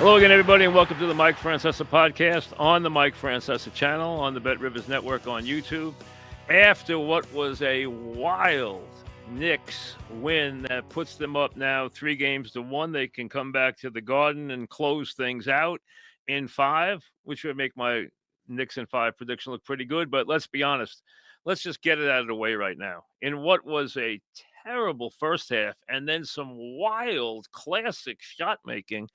Hello again, everybody, and welcome to the Mike Francesa podcast on the Mike Francesa channel, on the Bet Rivers Network on YouTube. After what was a wild Knicks win that puts them up now 3-1, they can come back to the Garden and close things out in 5, which would make my Knicks in 5 prediction look pretty good. But let's be honest. Let's just get it out of the way right now. In what was a terrible first half and then some wild classic shot making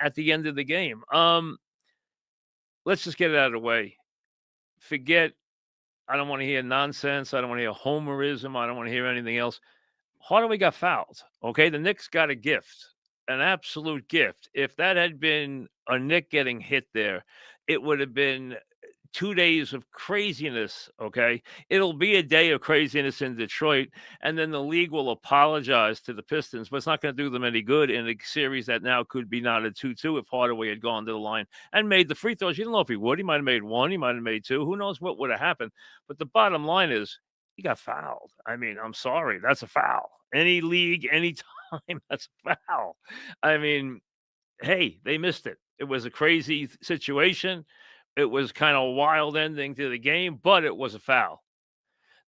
at the end of the game. Let's just get it out of the way. Forget, I don't want to hear nonsense. I don't want to hear homerism. I don't want to hear anything else. Hardaway got fouled. Okay, the Knicks got a gift, an absolute gift. If that had been a Knick getting hit there, it would have been 2 days of craziness, okay? It'll be a day of craziness in Detroit, and then the league will apologize to the Pistons, but it's not going to do them any good in a series that now could be not a 2-2 if Hardaway had gone to the line and made the free throws. You don't know if he would. He might have made 1. He might have made 2. Who knows what would have happened? But the bottom line is he got fouled. I mean, I'm sorry. That's a foul. Any league, any time, that's a foul. I mean, hey, they missed it. It was a crazy situation. It was kind of a wild ending to the game, but it was a foul.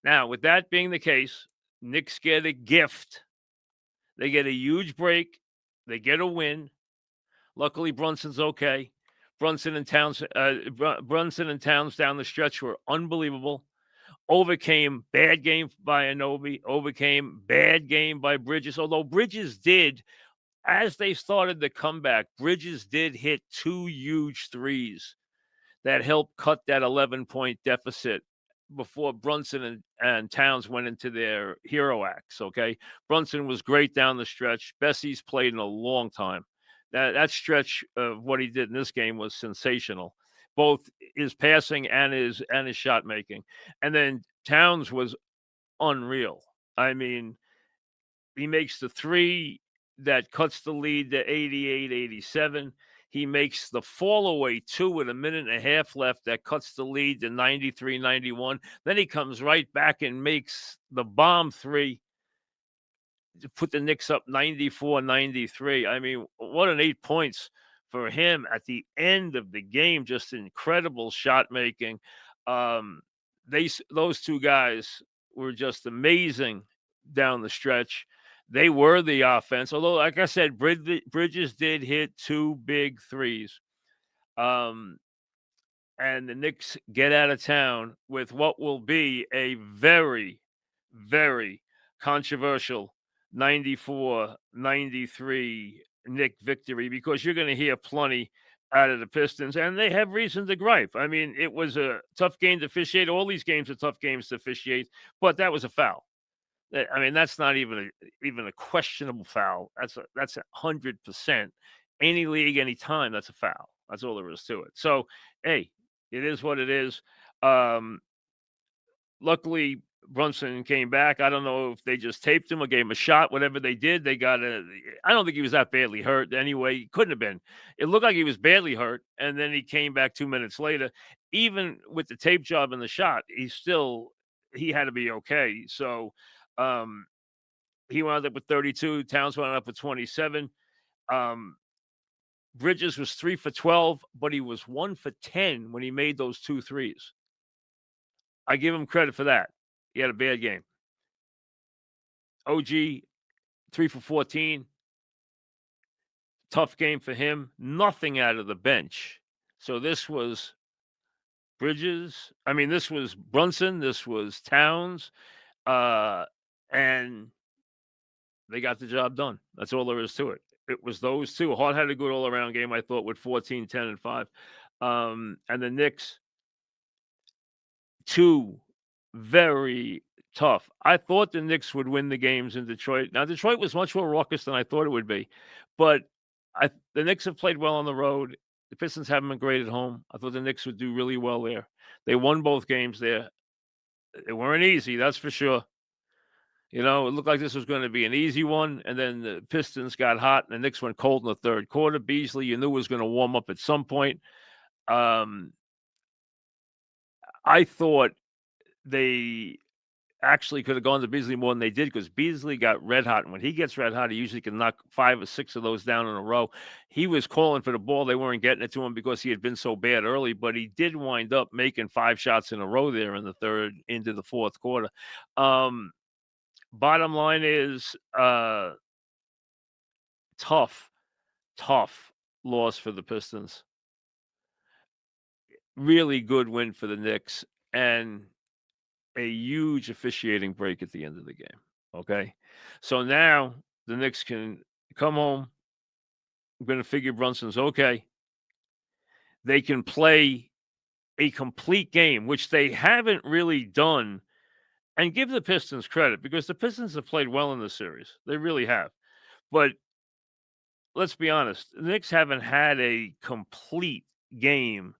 Now, with that being the case, Knicks get a gift. They get a huge break. They get a win. Luckily, Brunson's okay. Brunson and Towns down the stretch were unbelievable. Overcame bad game by Anobi. Overcame bad game by Bridges. Although Bridges did, as they started the comeback, Bridges did hit 2 huge threes that helped cut that 11-point deficit before Brunson and Towns went into their hero acts, okay? Brunson was great down the stretch. Best he's played in a long time. That stretch of what he did in this game was sensational, both his passing and his shot making. And then Towns was unreal. I mean, he makes the 3 that cuts the lead to 88-87. He makes the fall away 2 with a minute and a half left that cuts the lead to 93-91. Then he comes right back and makes the bomb 3 to put the Knicks up 94-93. I mean, what an 8 points for him at the end of the game. Just incredible shot making. Those 2 guys were just amazing down the stretch. They were the offense, although, like I said, Bridges did hit 2 big threes. And the Knicks get out of town with what will be a very, very controversial 94-93 Knick victory, because you're going to hear plenty out of the Pistons, and they have reason to gripe. I mean, it was a tough game to officiate. All these games are tough games to officiate, but that was a foul. I mean, that's not even a questionable foul. That's 100%. Any league, any time, that's a foul. That's all there is to it. So, hey, it is what it is. Luckily, Brunson came back. I don't know if they just taped him or gave him a shot. Whatever they did, I don't think he was that badly hurt anyway. He couldn't have been. It looked like he was badly hurt, and then he came back 2 minutes later. Even with the tape job and the shot, he had to be okay. So, he wound up with 32. Towns wound up with 27. Bridges was 3 for 12, but he was 1 for 10 when he made those 2 threes. I give him credit for that. He had a bad game. OG, 3 for 14. Tough game for him. Nothing out of the bench. So this was Bridges. I mean, this was Brunson. This was Towns. And they got the job done. That's all there is to it. It was those 2. Hart had a good all-around game, I thought, with 14, 10, and 5. And the Knicks, 2 very tough. I thought the Knicks would win the games in Detroit. Now, Detroit was much more raucous than I thought it would be. But the Knicks have played well on the road. The Pistons haven't been great at home. I thought the Knicks would do really well there. They won both games there. They weren't easy, that's for sure. You know, it looked like this was going to be an easy one, and then the Pistons got hot, and the Knicks went cold in the third quarter. Beasley, you knew was going to warm up at some point. I thought they actually could have gone to Beasley more than they did because Beasley got red hot. And when he gets red hot, he usually can knock 5 or 6 of those down in a row. He was calling for the ball. They weren't getting it to him because he had been so bad early, but he did wind up making 5 shots in a row there in the third into the fourth quarter. Bottom line is tough loss for the Pistons. Really good win for the Knicks and a huge officiating break at the end of the game. Okay. So now the Knicks can come home. I'm going to figure Brunson's okay. They can play a complete game, which they haven't really done. And give the Pistons credit because the Pistons have played well in this series. They really have. But let's be honest, the Knicks haven't had a complete game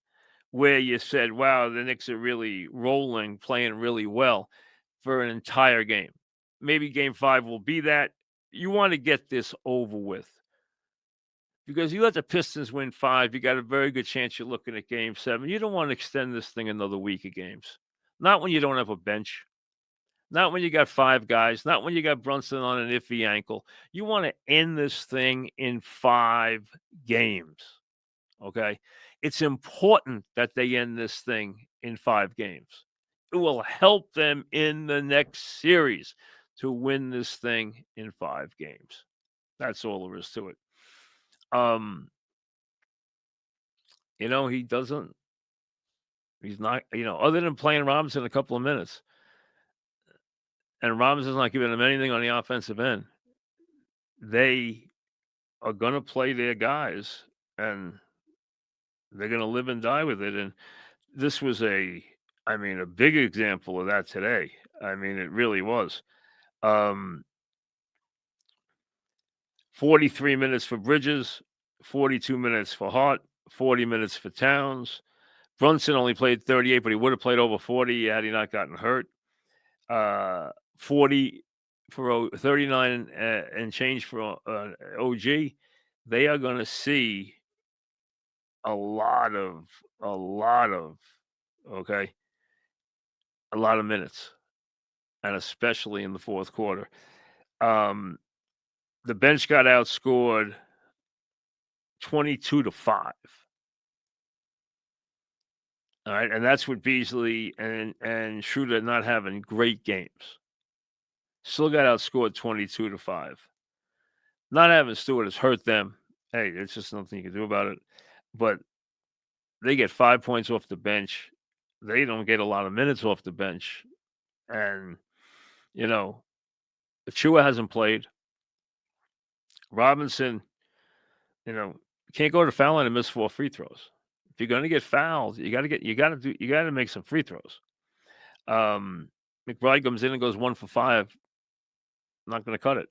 where you said, wow, the Knicks are really rolling, playing really well for an entire game. Maybe game 5 will be that. You want to get this over with. Because you let the Pistons win 5, you got a very good chance you're looking at game 7. You don't want to extend this thing another week of games. Not when you don't have a bench. Not when you got 5 guys. Not when you got Brunson on an iffy ankle. You want to end this thing in 5 games. Okay? It's important that they end this thing in 5 games. It will help them in the next series to win this thing in 5 games. That's all there is to it. He's not, other than playing Robinson a couple of minutes. And Robinson's not giving them anything on the offensive end. They are going to play their guys, and they're going to live and die with it. And this was a big example of that today. It really was. 43 minutes for Bridges, 42 minutes for Hart, 40 minutes for Towns. Brunson only played 38, but he would have played over 40 had he not gotten hurt. 40 for 39 and change for OG. They are going to see a lot of minutes, and especially in the fourth quarter. The bench got outscored 22-5. All right, and that's with Beasley and Schroeder not having great games. Still got outscored 22-5. Not having Stewart has hurt them. Hey, there's just nothing you can do about it. But they get 5 points off the bench. They don't get a lot of minutes off the bench. And, Achua hasn't played. Robinson, can't go to foul line and miss 4 free throws. If you're going to get fouled, you got to make some free throws. McBride comes in and goes 1 for 5. Not going to cut it.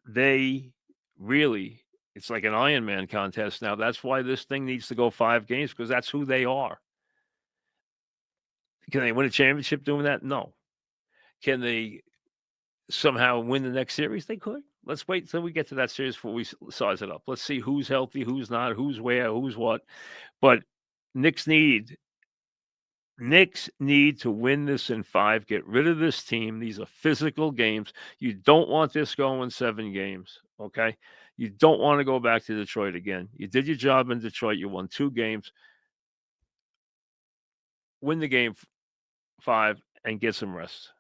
They really, it's like an Iron Man contest now. That's why this thing needs to go 5 games, because that's who they are. Can they win a championship doing that? No. Can they somehow win the next series? They could. Let's wait until we get to that series before we size it up. Let's see who's healthy, who's not, who's where, who's what. But Knicks need to win this in 5. Get rid of this team. These are physical games. You don't want this going 7 games, okay? You don't want to go back to Detroit again. You did your job in Detroit. You won 2 games. Win the game 5 and get some rest.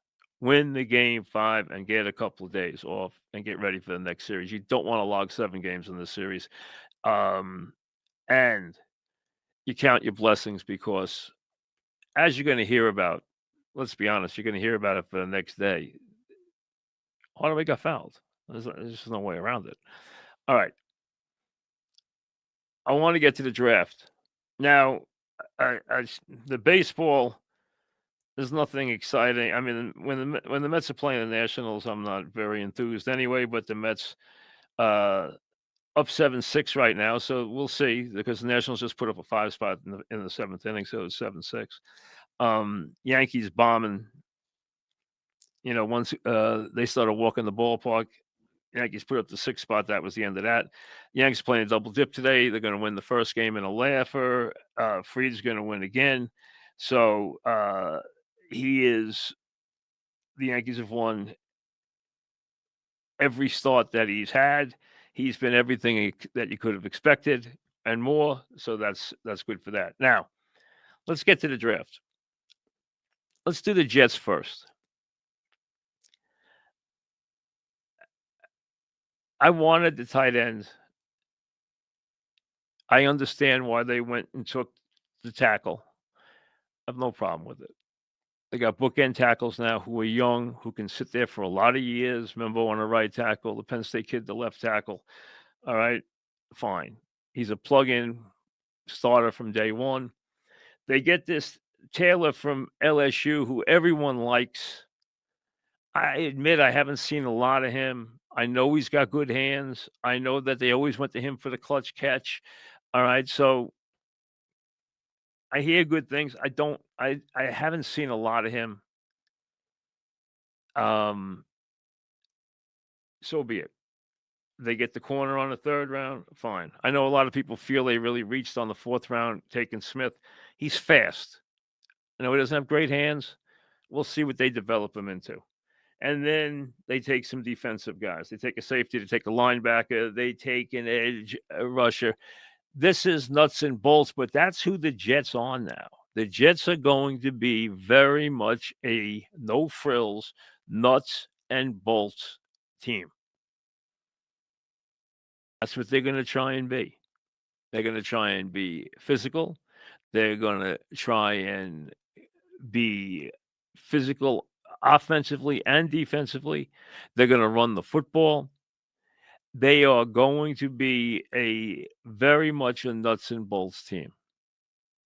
Win the game 5 and get a couple of days off and get ready for the next series. You don't want to log 7 games in this series. And you count your blessings, because as you're going to hear about, let's be honest, you're going to hear about it for the next day. Hardaway got fouled. There's just no way around it. All right. I want to get to the draft. Now, the baseball, there's nothing exciting. When the Mets are playing the Nationals, I'm not very enthused anyway, but the Mets up 7-6 right now, so we'll see, because the Nationals just put up a 5 spot in the 7th inning, so it's 7-6. Yankees bombing. Once they started walking the ballpark, Yankees put up the 6th spot. That was the end of that. Yankees playing a double dip today. They're going to win the first game in a laugher. Fried's going to win again. So, the Yankees have won every start that he's had. He's been everything that you could have expected and more. So that's good for that. Now, let's get to the draft. Let's do the Jets first. I wanted the tight ends. I understand why they went and took the tackle. I have no problem with it. They got bookend tackles now who are young, who can sit there for a lot of years. Membo on the right tackle, the Penn State kid, the left tackle. All right, fine. He's a plug-in starter from day one. They get this Taylor from LSU, who everyone likes. I admit I haven't seen a lot of him. I know he's got good hands. I know that they always went to him for the clutch catch. All right, so I hear good things. I haven't seen a lot of him. So be it. They get the corner on the third round, fine. I know a lot of people feel they really reached on the fourth round taking Smith. He's fast. I know he doesn't have great hands. We'll see what they develop him into. And then they take some defensive guys. They take a safety, they take a linebacker, they take an edge rusher. This is nuts and bolts, but that's who the Jets are now. The Jets are going to be very much a no frills, nuts and bolts team. That's what they're going to try and be. They're going to try and be physical. They're going to try and be physical offensively and defensively. They're going to run the football. They are going to be a very much a nuts and bolts team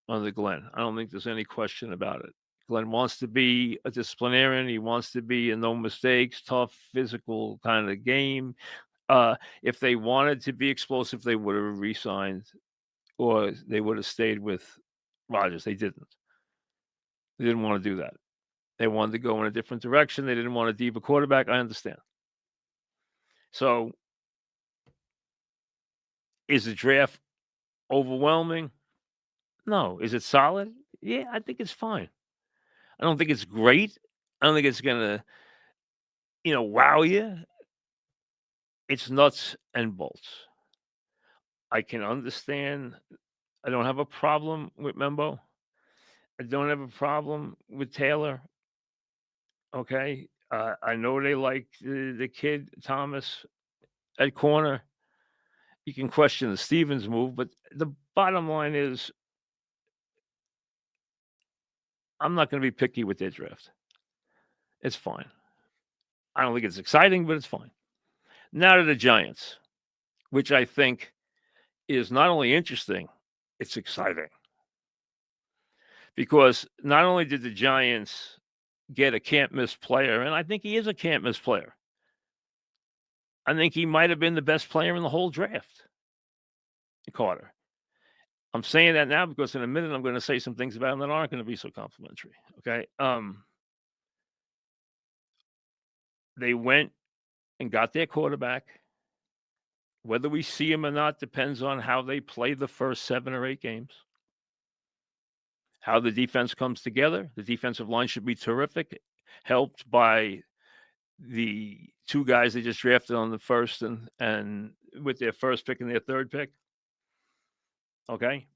under Glenn. I don't think there's any question about it. Glenn wants to be a disciplinarian. He wants to be a no mistakes, tough, physical kind of game. If they wanted to be explosive, they would have re-signed or they would have stayed with Rodgers. They didn't. They didn't want to do that. They wanted to go in a different direction. They didn't want a deeper quarterback. I understand. So, is the draft overwhelming? No. Is it solid? Yeah, I think it's fine. I don't think it's great. I don't think it's going to, wow you. It's nuts and bolts. I can understand. I don't have a problem with Membo. I don't have a problem with Taylor. Okay. I know they like the kid Thomas at corner. You can question the Stevens move, but the bottom line is I'm not going to be picky with their draft. It's fine. I don't think it's exciting, but it's fine. Now to the Giants, which I think is not only interesting, it's exciting. Because not only did the Giants get a can't-miss player, and I think he is a can't-miss player. I think he might have been the best player in the whole draft, Carter. I'm saying that now because in a minute I'm going to say some things about him that aren't going to be so complimentary. Okay. They went and got their quarterback. Whether we see him or not depends on how they play the first 7 or 8 games. How the defense comes together. The defensive line should be terrific, helped by the 2 guys they just drafted on the first and with their first pick and their third pick. Okay.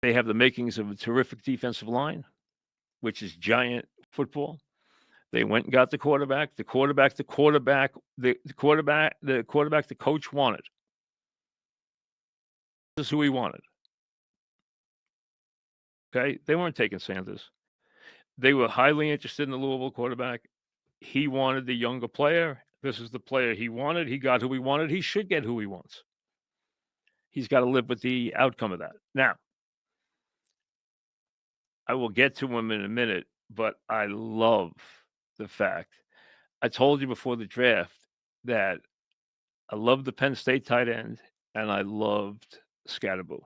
They have the makings of a terrific defensive line, which is giant football. They went and got the quarterback the coach wanted. This is who he wanted. Okay. They weren't taking Sanders. They were highly interested in the Louisville quarterback. He wanted the younger player. This is the player he wanted. He got who he wanted. He should get who he wants. He's got to live with the outcome of that. Now, I will get to him in a minute, but I love the fact I told you before the draft that I loved the Penn State tight end and I loved Skattebo.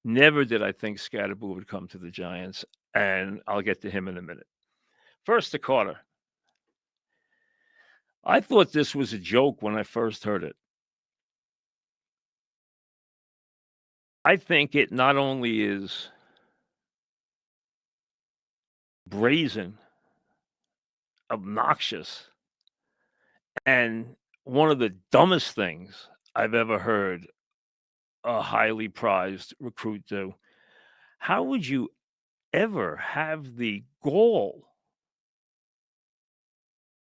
Never did I think Skattebo would come to the Giants, and I'll get to him in a minute. First to Carter. I thought this was a joke when I first heard it. I think it not only is brazen, obnoxious, and one of the dumbest things I've ever heard a highly prized recruit do. How would you ever have the gall,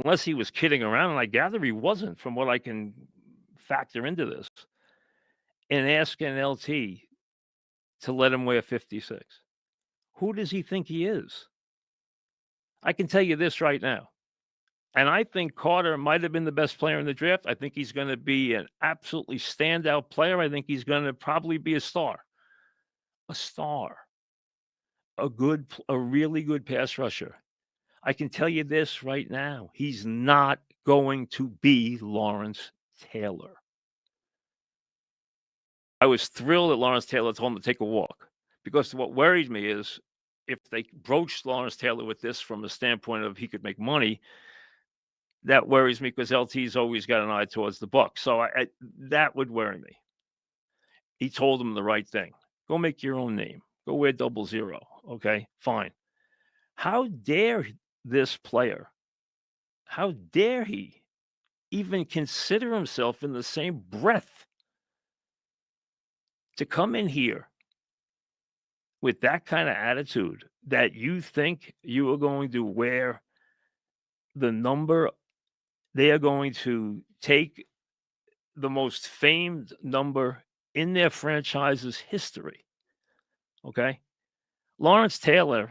unless he was kidding around, and I gather he wasn't from what I can factor into this, and asking LT to let him wear 56? Who does he think he is? I can tell you this right now. And I think Carter might have been the best player in the draft. I think he's going to be an absolutely standout player. I think he's going to probably be a star. A star. A really good pass rusher. I can tell you this right now. He's not going to be Lawrence Taylor. I was thrilled that Lawrence Taylor told him to take a walk, because what worried me is if they broached Lawrence Taylor with this from a standpoint of he could make money, that worries me because LT's always got an eye towards the buck. So that would worry me. He told him the right thing. Go make your own name. Go wear 00. Okay, fine. How dare this player, how dare he even consider himself in the same breath to come in here with that kind of attitude that you think you are going to wear the number, they are going to take the most famed number in their franchise's history. Okay? Lawrence Taylor,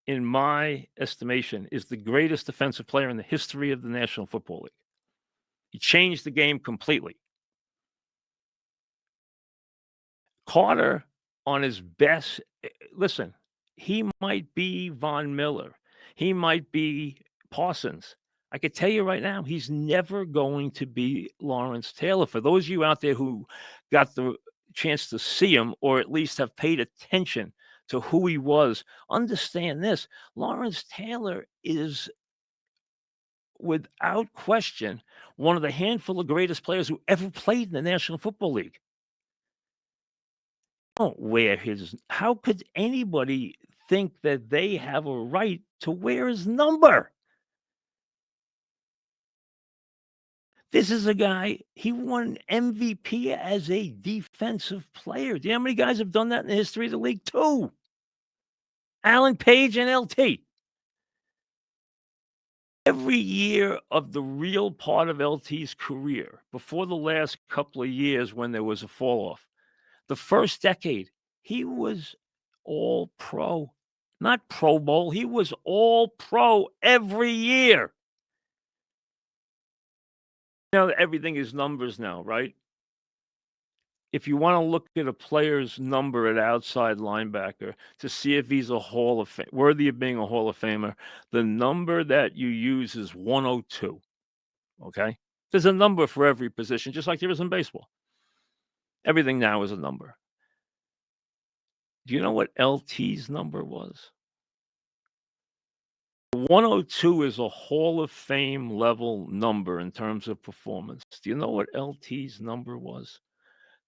in my estimation, is the greatest defensive player in the history of the National Football League. He changed the game completely. Carter, on his best, listen, he might be Von Miller. He might be Parsons. I could tell you right now, he's never going to be Lawrence Taylor. For those of you out there who got the chance to see him, or at least have paid attention to who he was, understand this. Lawrence Taylor is, without question, one of the handful of greatest players who ever played in the National Football League. Don't wear his. How could anybody think that they have a right to wear his number? This is a guy, he won MVP as a defensive player. Do you know how many guys have done that in the history of the league? 2. Alan Page and LT. Every year of the real part of LT's career, before the last couple of years when there was a fall off, the first decade, he was all pro. Not Pro Bowl, he was all pro every year. Everything is numbers now, right? If you want to look at a player's number at outside linebacker to see if he's worthy of being a Hall of Famer, the number that you use is 102. Okay? There's a number for every position, just like there is in baseball. Everything now is a number. Do you know what LT's number was? 102 is a Hall of Fame level number in terms of performance. Do you know what LT's number was?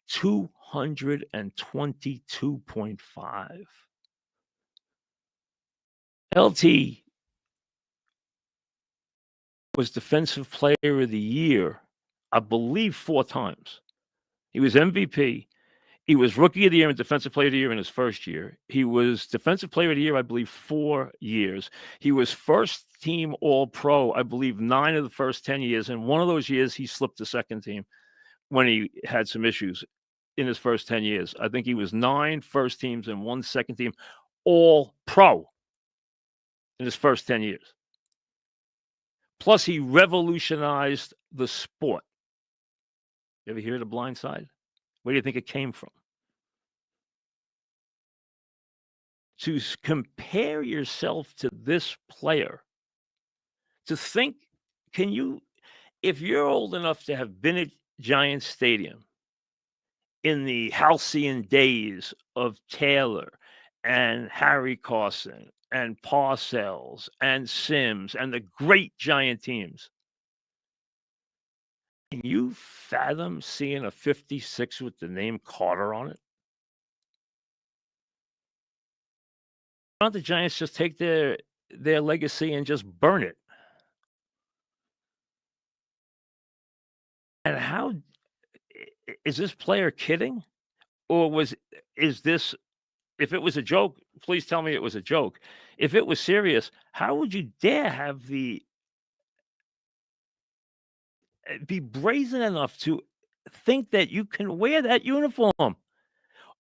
222.5. LT was Defensive Player of the Year, I believe, 4 times. He was MVP. He was Rookie of the Year and Defensive Player of the Year in his first year. He was Defensive Player of the Year, I believe, 4 years. He was first team All-Pro, I believe, 9 of the first 10 years. And one of those years, he slipped the second team when he had some issues in his first 10 years. I think he was 9 first teams and 1 second team All-Pro in his first 10 years. Plus, he revolutionized the sport. You ever hear The Blind Side? Where do you think it came from? To compare yourself to this player, to think, if you're old enough to have been at Giant Stadium in the halcyon days of Taylor and Harry Carson and Parcells and Sims and the great Giant teams, can you fathom seeing a 56 with the name Carter on it? Why don't the Giants just take their their legacy and just burn it. And how is this player kidding? Or is this if it was a joke, please tell me it was a joke. If it was serious, how would you dare have the be brazen enough to think that you can wear that uniform?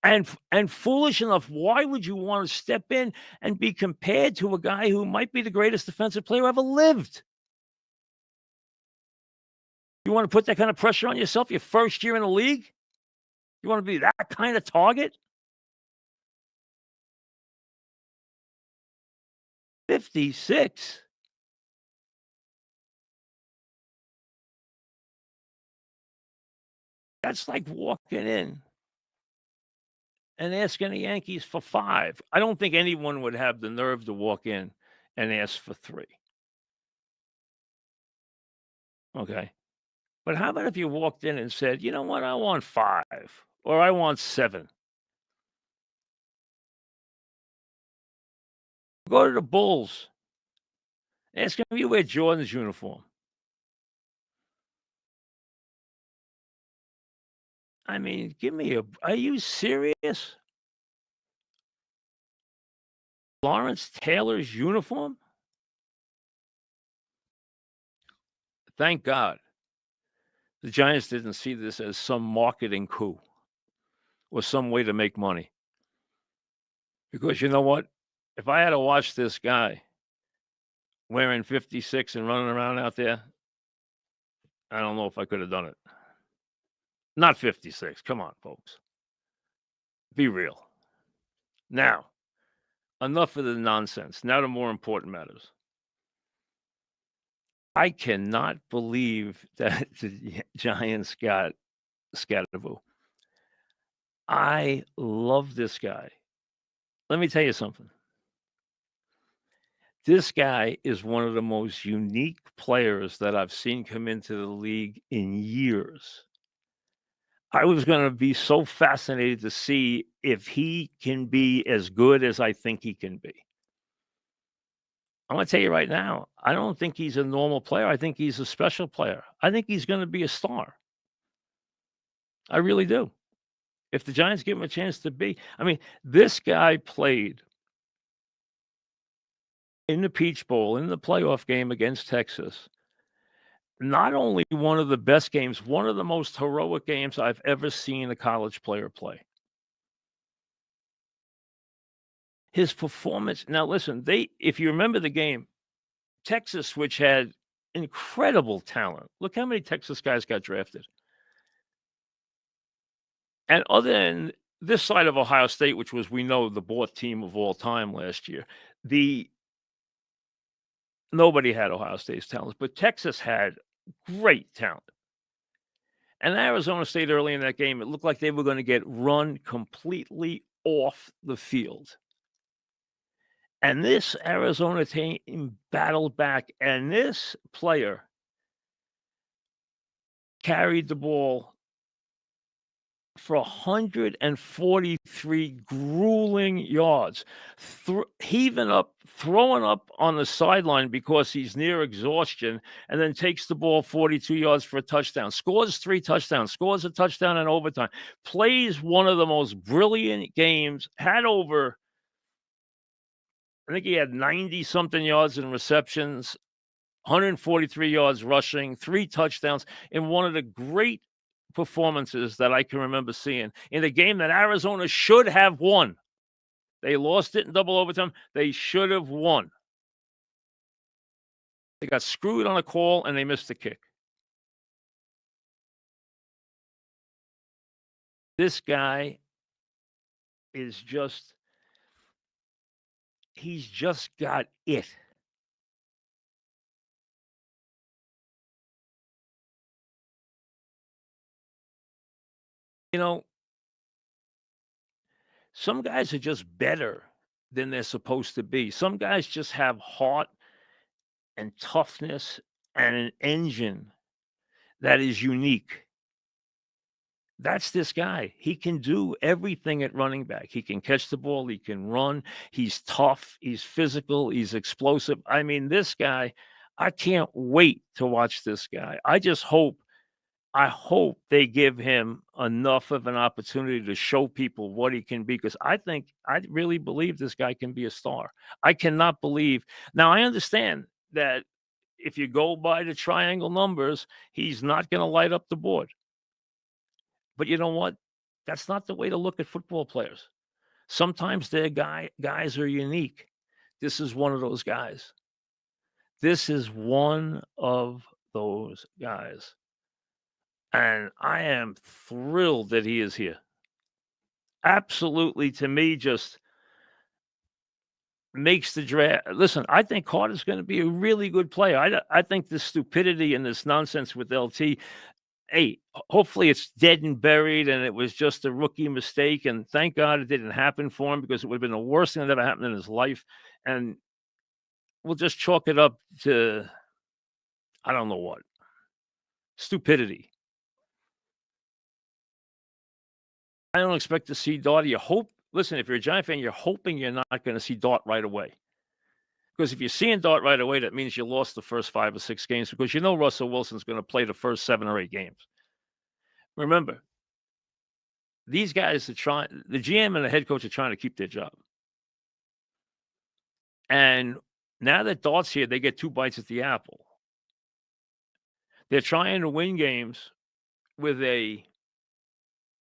And foolish enough, why would you want to step in and be compared to a guy who might be the greatest defensive player ever lived? You want to put that kind of pressure on yourself your first year in the league? You want to be that kind of target? 56. That's like walking in and asking the Yankees for 5. I don't think anyone would have the nerve to walk in and ask for 3. Okay. But how about if you walked in and said, "You know what? I want 5 or I want 7." Go to the Bulls. Ask him if you wear Jordan's uniform. I mean, give me a are you serious? Lawrence Taylor's uniform? Thank God the Giants didn't see this as some marketing coup or some way to make money. Because you know what? If I had to watch this guy wearing 56 and running around out there, I don't know if I could have done it. Not 56. Come on, folks. Be real. Now, enough of the nonsense. Now to more important matters. I cannot believe that the Giants got Skattebo. I love this guy. Let me tell you something. This guy is one of the most unique players that I've seen come into the league in years. I was going to be so fascinated to see if he can be as good as I think he can be. I'm going to tell you right now, I don't think he's a normal player. I think he's a special player. I think he's going to be a star. I really do. If the Giants give him a chance to be, I mean, this guy played in the Peach Bowl in the playoff game against Texas. Not only one of the best games, one of the most heroic games I've ever seen a college player play. His performance. Now, listen, if you remember the game, Texas, which had incredible talent. Look how many Texas guys got drafted. And other than this side of Ohio State, which was, we know, the bought team of all time last year, nobody had Ohio State's talents, but Texas had great talent. And Arizona State early in that game, it looked like they were going to get run completely off the field. And this Arizona team battled back, and this player carried the ball for 143 grueling yards, heaving up, throwing up on the sideline because he's near exhaustion, and then takes the ball 42 yards for a touchdown, scores 3 touchdowns, scores a touchdown in overtime, plays one of the most brilliant games, had over, I think he had 90-something yards in receptions, 143 yards rushing, 3 touchdowns in one of the great performances that I can remember seeing in a game that Arizona should have won. They lost it in double overtime. They should have won. They got screwed on a call and they missed the kick. This guy is he's just got it. You know, some guys are just better than they're supposed to be. Some guys just have heart and toughness and an engine that is unique. That's this guy. He can do everything at running back. He can catch the ball. He can run. He's tough. He's physical. He's explosive. I mean, this guy, I can't wait to watch this guy. I hope they give him enough of an opportunity to show people what he can be because I really believe this guy can be a star. I cannot believe. Now, I understand that if you go by the triangle numbers, he's not going to light up the board. But you know what? That's not the way to look at football players. Sometimes their guys are unique. This is one of those guys. This is one of those guys. And I am thrilled that he is here. Absolutely, to me, just makes the draft. Listen, I think Carter's going to be a really good player. I think this stupidity and this nonsense with LT, hey, hopefully it's dead and buried and it was just a rookie mistake. And thank God it didn't happen for him because it would have been the worst thing that ever happened in his life. And we'll just chalk it up to, I don't know what, stupidity. I don't expect to see Dart. You hope, listen, if you're a Giant fan, you're hoping you're not going to see Dart right away. Because if you're seeing Dart right away, that means you lost the first 5 or 6 games because you know Russell Wilson's going to play the first 7 or 8 games. Remember, these guys are trying, the GM and the head coach are trying to keep their job. And now that Dart's here, they get 2 bites at the apple. They're trying to win games with a,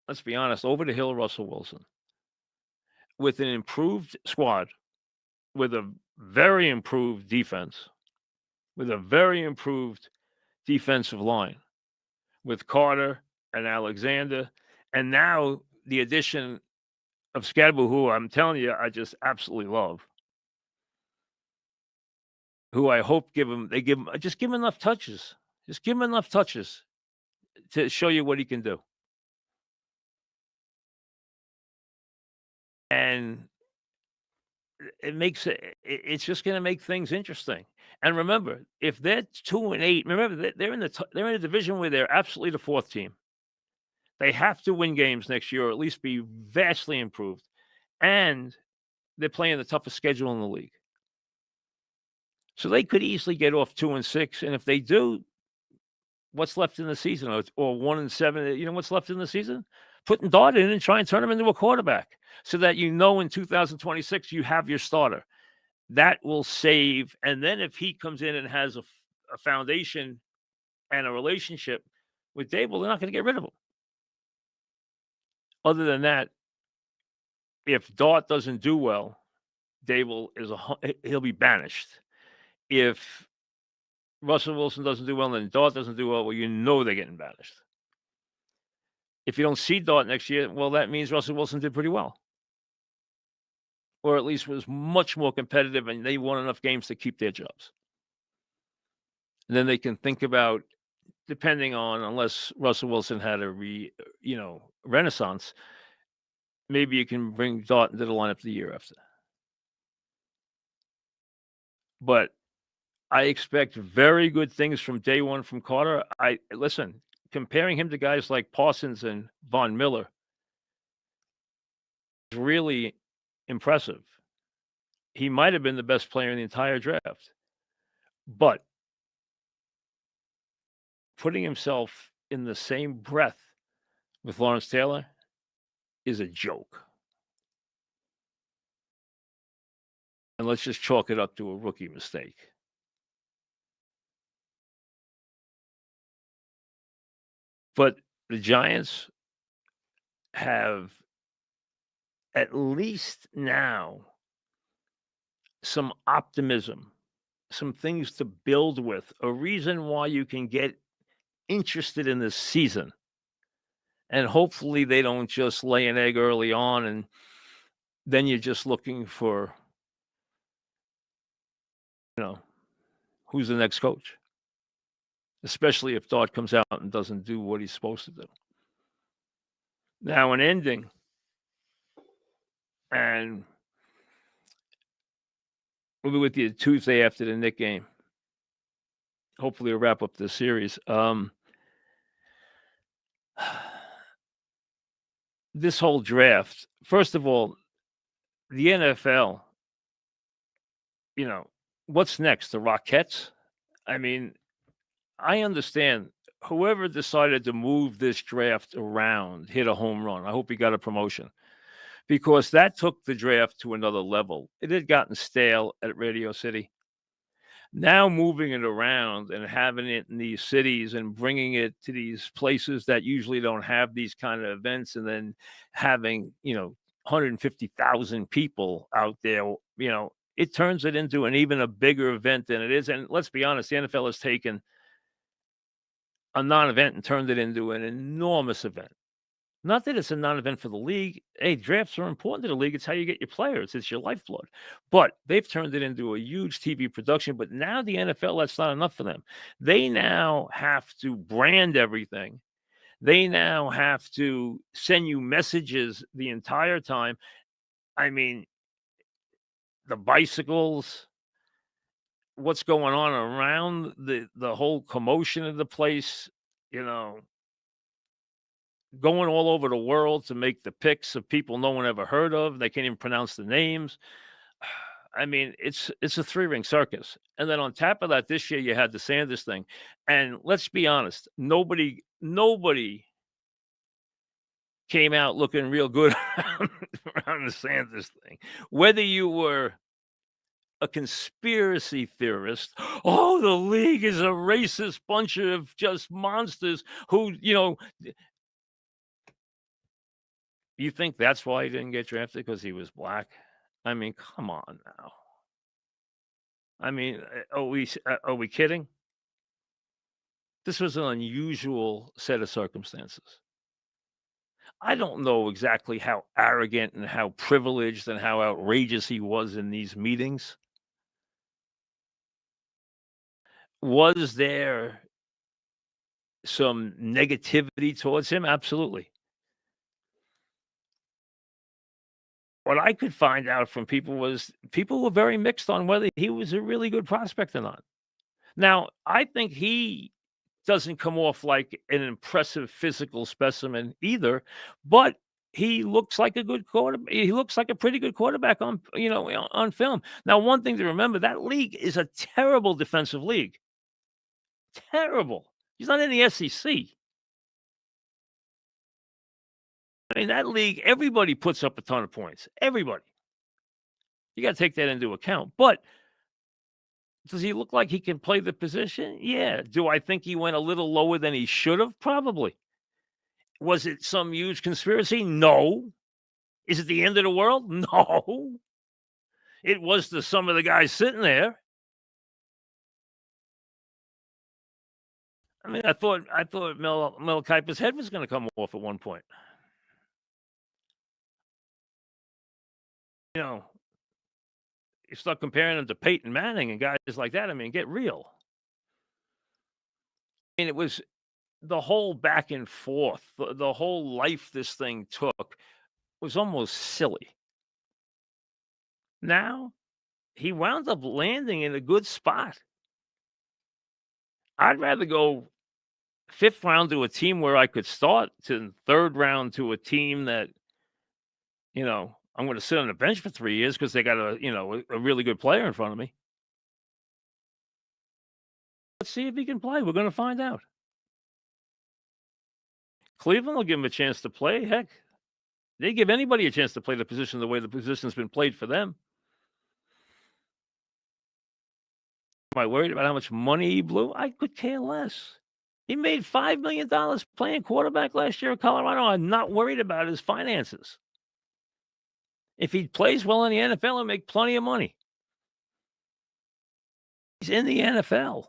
let's be honest, over the hill Russell Wilson, with an improved squad, with a very improved defense, with a very improved defensive line, with Carter and Alexander, and now the addition of Skattebo, who I'm telling you, I just absolutely love. Who I hope give him enough touches. Just give him enough touches to show you what he can do. And it's just going to make things interesting. And remember, if they're 2-8, remember they're in a division where they're absolutely the 4th team. They have to win games next year, or at least be vastly improved. And they're playing the toughest schedule in the league. So they could easily get off 2-6. And if they do, what's left in the season? Or 1-7, you know what's left in the season? Putting Dart in and try and turn him into a quarterback so that you know in 2026 you have your starter. That will save. And then if he comes in and has a foundation and a relationship with Dable, they're not going to get rid of him. Other than that, if Dart doesn't do well, Dable he'll be banished. If Russell Wilson doesn't do well and Dart doesn't do well, you know they're getting banished. If you don't see Dart next year, well, that means Russell Wilson did pretty well. Or at least was much more competitive and they won enough games to keep their jobs. And then they can think about, depending on, unless Russell Wilson had a renaissance, maybe you can bring Dart into the lineup the year after. But I expect very good things from day one from Carter. Listen, comparing him to guys like Parsons and Von Miller is really impressive. He might have been the best player in the entire draft. But putting himself in the same breath with Lawrence Taylor is a joke. And let's just chalk it up to a rookie mistake. But the Giants have at least now some optimism, some things to build with, a reason why you can get interested in this season. And hopefully they don't just lay an egg early on and then you're just looking for, who's the next coach? Especially if Dart comes out and doesn't do what he's supposed to do. Now, an ending, and we'll be with you Tuesday after the Knicks game. Hopefully we'll wrap up the series. this whole draft, first of all, the NFL, what's next? The Rockettes? I mean, I understand whoever decided to move this draft around hit a home run. I hope he got a promotion because that took the draft to another level. It had gotten stale at Radio City. Now moving it around and having it in these cities and bringing it to these places that usually don't have these kind of events, and then having 150,000 people out there, it turns it into an even a bigger event than it is. And let's be honest, the NFL has taken a non-event and turned it into an enormous event. Not that it's a non-event for the league. Hey, drafts are important to the league. It's how you get your players. It's your lifeblood. But they've turned it into a huge TV production. But now the NFL, that's not enough for them. They now have to brand everything. They now have to send you messages the entire time. I mean, the bicycles, what's going on around the whole commotion of the place, going all over the world to make the picks of people no one ever heard of. They can't even pronounce the names. I mean, it's a three-ring circus. And then on top of that, this year you had the Sanders thing. And let's be honest, nobody came out looking real good around the Sanders thing. Whether you were a conspiracy theorist, oh, the league is a racist bunch of just monsters who, you think that's why he didn't get drafted, because he was black? I mean, come on now. I mean, are we kidding? This was an unusual set of circumstances. I don't know exactly how arrogant and how privileged and how outrageous he was in these meetings. Was there some negativity towards him? Absolutely. What I could find out from people were very mixed on whether he was a really good prospect or not. Now, I think he doesn't come off like an impressive physical specimen either, but he looks like a good quarterback. He looks like a pretty good quarterback on film. Now, one thing to remember, that league is a terrible defensive league. Terrible. He's not in the SEC. I mean, that league, everybody puts up a ton of points. Everybody. You got to take that into account. But does he look like he can play the position? Yeah. Do I think he went a little lower than he should have? Probably. Was it some huge conspiracy? No. Is it the end of the world? No. It was to some of the guys sitting there. I mean, I thought Mel Kiper's head was going to come off at one point. You start comparing him to Peyton Manning and guys like that. I mean, get real. I mean, it was the whole back and forth, the whole life this thing took was almost silly. Now, he wound up landing in a good spot. I'd rather go 5th round to a team where I could start to 3rd round to a team that, I'm going to sit on the bench for 3 years because they got a really good player in front of me. Let's see if he can play. We're going to find out. Cleveland will give him a chance to play. Heck, they give anybody a chance to play the position the way the position's been played for them. Am I worried about how much money he blew? I could care less. He made $5 million playing quarterback last year at Colorado. I'm not worried about his finances. If he plays well in the NFL, he'll make plenty of money. He's in the NFL.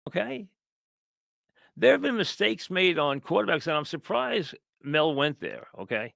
Okay? There have been mistakes made on quarterbacks, and I'm surprised Mel went there, okay?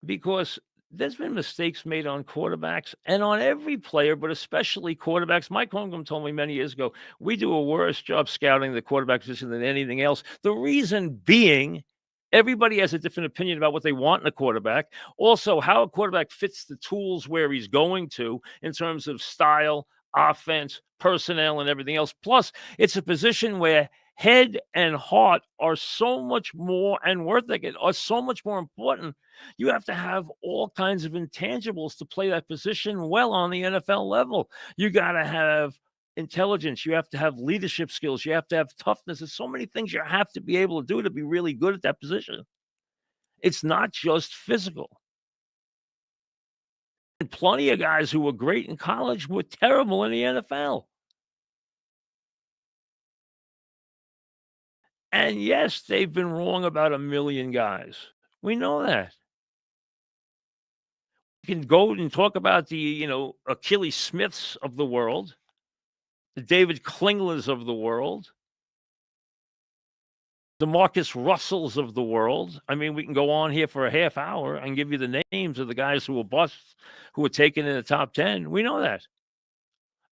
Because there's been mistakes made on quarterbacks and on every player, but especially quarterbacks. Mike Holmgren told me many years ago, we do a worse job scouting the quarterback position than anything else. The reason being, everybody has a different opinion about what they want in a quarterback. Also, how a quarterback fits the tools where he's going to in terms of style, offense, personnel, and everything else. Plus, it's a position where head and heart are so much more, and worth ethic are so much more important. You have to have all kinds of intangibles to play that position well on the NFL level. You got to have intelligence. You have to have leadership skills. You have to have toughness. There's so many things you have to be able to do to be really good at that position. It's not just physical. And plenty of guys who were great in college were terrible in the NFL. And yes, they've been wrong about a million guys. We know that. You can go and talk about the, Achilles Smiths of the world, the David Klinglers of the world, the Marcus Russells of the world. I mean, we can go on here for a half hour and give you the names of the guys who were busts, who were taken in the top 10. We know that.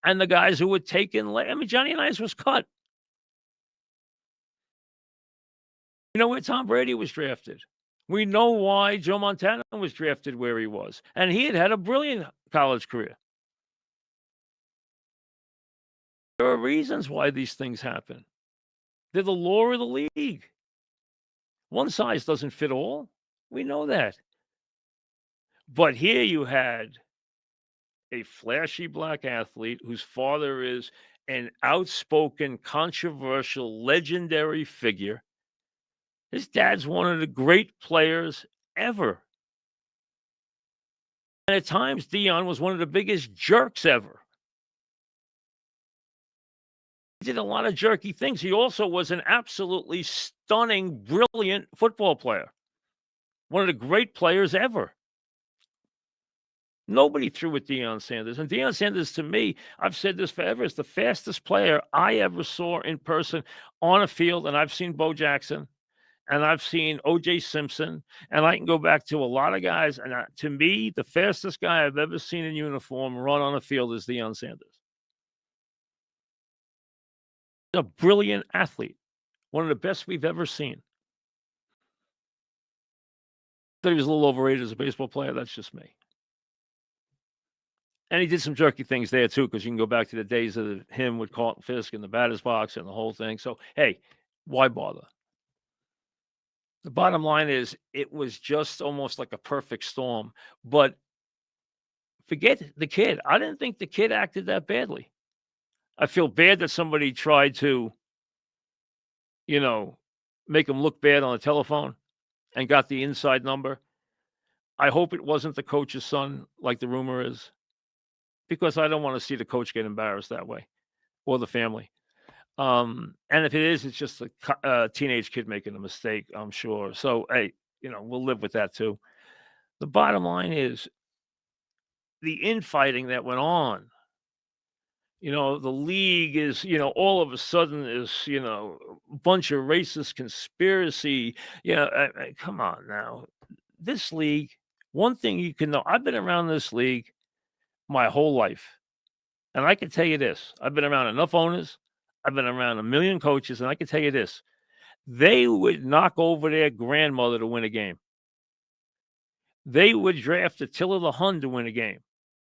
And the guys who were taken late. I mean, Johnny Unitas was cut. You know where Tom Brady was drafted. We know why Joe Montana was drafted where he was. And he had a brilliant college career. There are reasons why these things happen. They're the law of the league. One size doesn't fit all. We know that. But here you had a flashy black athlete whose father is an outspoken, controversial, legendary figure. His dad's one of the great players ever. And at times, Deion was one of the biggest jerks ever. He did a lot of jerky things. He also was an absolutely stunning, brilliant football player. One of the great players ever. Nobody threw with Deion Sanders. And Deion Sanders, to me, I've said this forever, is the fastest player I ever saw in person on a field. And I've seen Bo Jackson, and I've seen O.J. Simpson, and I can go back to a lot of guys. And to me, the fastest guy I've ever seen in uniform run on a field is Deion Sanders. A brilliant athlete, one of the best we've ever seen. Thought he was a little overrated as a baseball player. That's just me. And he did some jerky things there too, because you can go back to the days of him with Carlton Fisk in the batter's box and the whole thing. So, hey, why bother? The bottom line is it was just almost like a perfect storm. But forget the kid. I didn't think the kid acted that badly. I feel bad that somebody tried to, make him look bad on the telephone and got the inside number. I hope it wasn't the coach's son, like the rumor is, because I don't want to see the coach get embarrassed that way, or the family. And if it is, it's just a teenage kid making a mistake, I'm sure. So, hey, we'll live with that too. The bottom line is the infighting that went on. The league is, all of a sudden is, a bunch of racist conspiracy. Come on now. This league, one thing you can know, I've been around this league my whole life. And I can tell you this, I've been around enough owners, I've been around a million coaches, and I can tell you this, they would knock over their grandmother to win a game. They would draft Attila the Hun to win a game.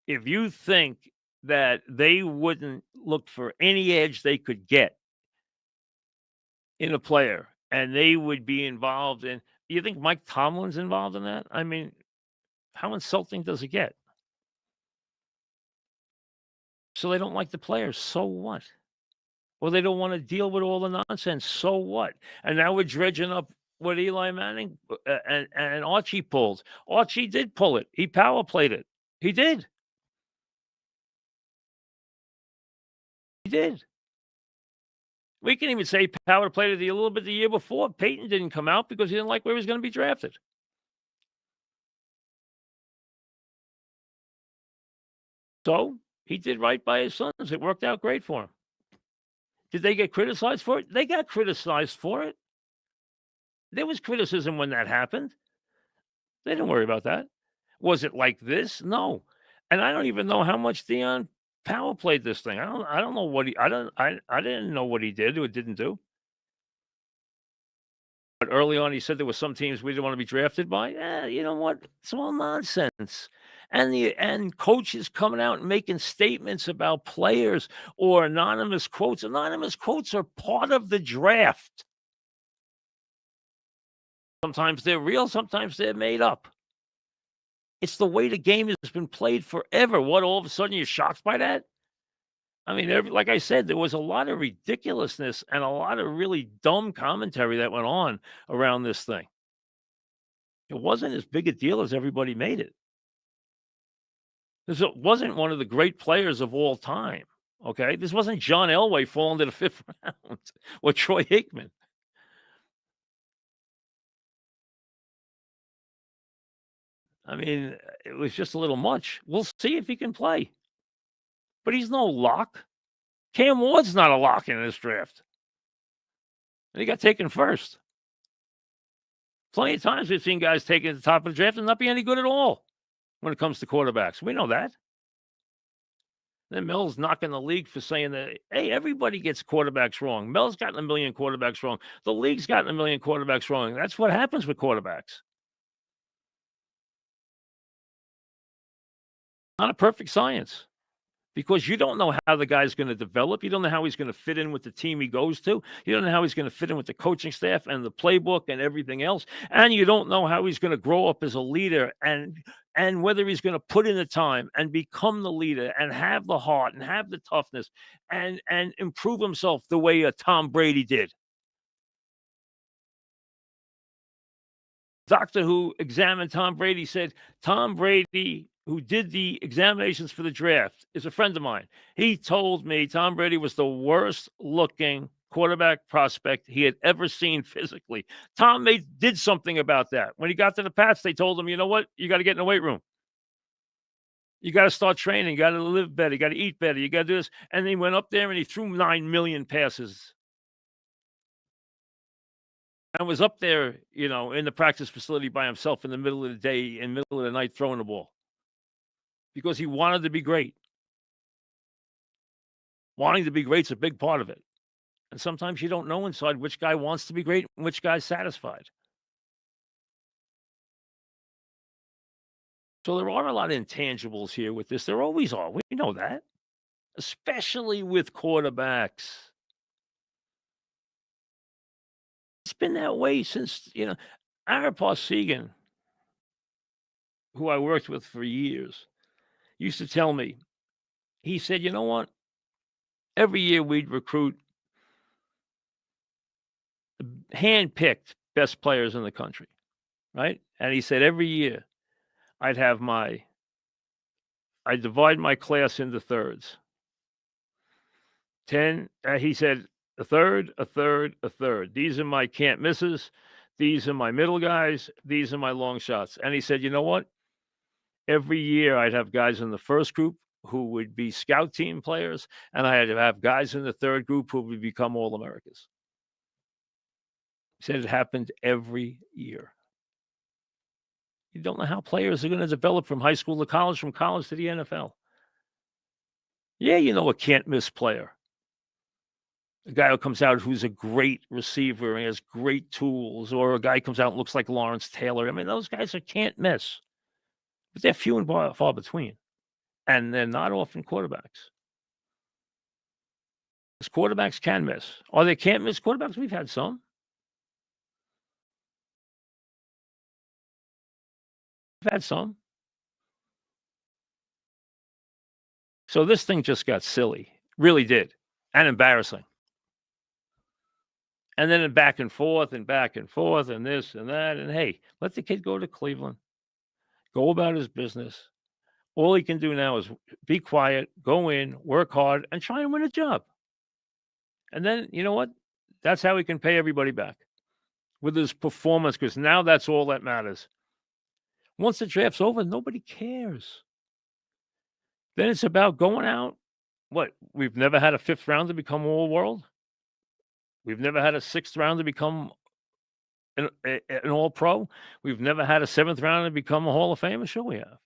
If you think that they wouldn't look for any edge they could get in a player, and they would be involved in, you think Mike Tomlin's involved in that? I mean, how insulting does it get? So they don't like the players. So what? Well, they don't want to deal with all the nonsense. So what? And now we're dredging up what Eli Manning and Archie pulled. Archie did pull it. He power played it. He did. He did. We can even say power played it a little bit the year before. Peyton didn't come out because he didn't like where he was going to be drafted. So he did right by his sons. It worked out great for him. Did they get criticized for it? They got criticized for it. There was criticism when that happened. They didn't worry about that. Was it like this? No. And I don't even know how much Deion power played this thing. I don't know what I didn't know what he did or didn't do. But early on, he said there were some teams we didn't want to be drafted by. You know what? It's all nonsense. and coaches coming out and making statements about players or anonymous quotes. Anonymous quotes are part of the draft. Sometimes they're real, sometimes they're made up. It's the way the game has been played forever. What, all of a sudden you're shocked by that? I mean, like I said, there was a lot of ridiculousness and a lot of really dumb commentary that went on around this thing. It wasn't as big a deal as everybody made it. This wasn't one of the great players of all time. Okay, this wasn't John Elway falling to the 5th round or Troy Aikman. I mean, it was just a little much. We'll see if he can play, but he's no lock. Cam Ward's not a lock in this draft, and he got taken first. Plenty of times we've seen guys taken at the top of the draft and not be any good at all when it comes to quarterbacks. We know that. Then Mel's knocking the league for saying that, hey, everybody gets quarterbacks wrong. Mel's gotten a million quarterbacks wrong. The league's gotten a million quarterbacks wrong. That's what happens with quarterbacks. Not a perfect science, because you don't know how the guy's going to develop. You don't know how he's going to fit in with the team he goes to. You don't know how he's going to fit in with the coaching staff and the playbook and everything else. And you don't know how he's going to grow up as a leader and whether he's going to put in the time and become the leader and have the heart and have the toughness and improve himself the way Tom Brady did. Doctor who examined Tom Brady said Tom Brady, who did the examinations for the draft, is a friend of mine. He told me Tom Brady was the worst looking quarterback prospect he had ever seen physically. Tom did something about that. When he got to the Pats, they told him, you know what? You got to get in the weight room. You got to start training. You got to live better. You got to eat better. You got to do this. And he went up there and he threw 9 million passes. And was up there, in the practice facility by himself in the middle of the day, in the middle of the night, throwing the ball. Because he wanted to be great. Wanting to be great is a big part of it. And sometimes you don't know inside which guy wants to be great and which guy's satisfied. So there are a lot of intangibles here with this. There always are. We know that. Especially with quarterbacks. It's been that way since, Arapar Segan, who I worked with for years, used to tell me, he said, you know what? Every year we'd recruit hand-picked best players in the country, right? And he said every year I'd divide my class into thirds. 10, he said, a third, a third, a third. These are my can't misses. These are my middle guys. These are my long shots. And he said, you know what? Every year I'd have guys in the first group who would be scout team players, and I had to have guys in the third group who would become All-Americans. He said it happened every year. You don't know how players are going to develop from high school to college, from college to the NFL. Yeah, a can't-miss player. A guy who comes out who's a great receiver and has great tools, or a guy comes out and looks like Lawrence Taylor. I mean, those guys can't miss. But they're few and far between. And they're not often quarterbacks. Because quarterbacks can miss. Are they can't miss quarterbacks? We've had some. We've had some. So this thing just got silly. Really did. And embarrassing. And then back and forth and this and that. And hey, let the kid go to Cleveland. Go about his business. All he can do now is be quiet, go in, work hard, and try and win a job. And then, you know what? That's how he can pay everybody back with his performance, because now that's all that matters. Once the draft's over, nobody cares. Then it's about going out. What? We've never had a 5th round to become All-World. We've never had a 6th round to become an All-Pro. We've never had a 7th round to become a Hall of Famer. Sure we have.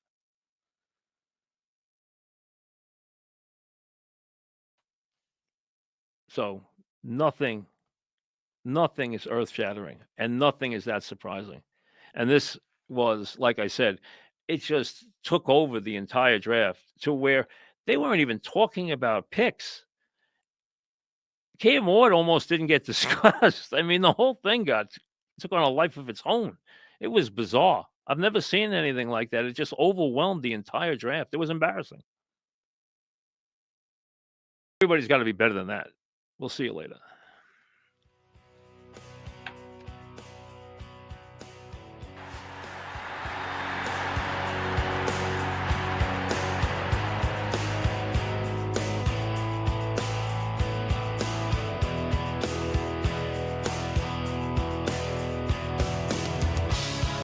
So nothing is earth-shattering, and nothing is that surprising. And this was, like I said, it just took over the entire draft to where they weren't even talking about picks. Cam Ward almost didn't get discussed. I mean, the whole thing took on a life of its own. It was bizarre. I've never seen anything like that. It just overwhelmed the entire draft. It was embarrassing. Everybody's got to be better than that. We'll see you later.